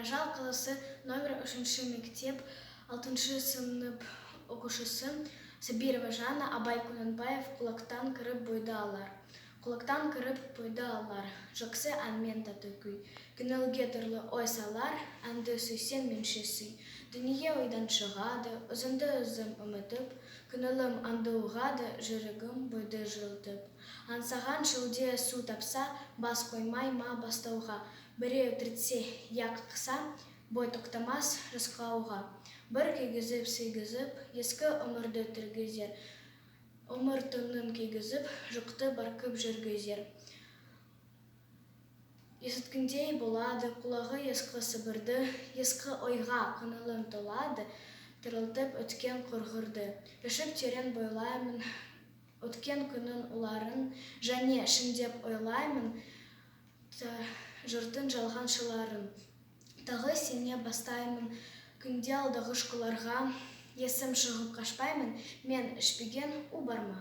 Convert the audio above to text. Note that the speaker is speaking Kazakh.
Ажал қаласы номер 3 мектеп 6 сынып оқушысы Сабирова Жанна Абай Кунанбаев кулактан кіріп бойды алар. Кулактан кіріп бойды алар. Жақсы әнмен татыкүй. Күнелге түрлі ой салар, әнді сүйсен меншесі. Дүние ойдан шығады, ұзынды үзім ұмытып, күнелім анды ұғады, жүрігім бойды жылтып. Ансаған шылде су тапса, бас қоймай ма бастауға. Біреу түртсе яқ қыса, бой тоқтамас жасқауға. Бір кегізіп, сейгізіп, ескі өмірді тіргізер. Өмір түнін кегізіп, жұқты баркып жүргізер. Есіткіндей болады, құлағы ескі сыбырды, ескі ойға қынылым толады, тірілтіп өткен құрғырды. Решіп терен бойлаймын, өткен күнін уларын, және шындеп ойлаймын, жұртын жалған шыларын. Тағы сене бастаймын, күнде алдағы шқыларға, есім шығып қашпаймын, мен ішпеген у барма.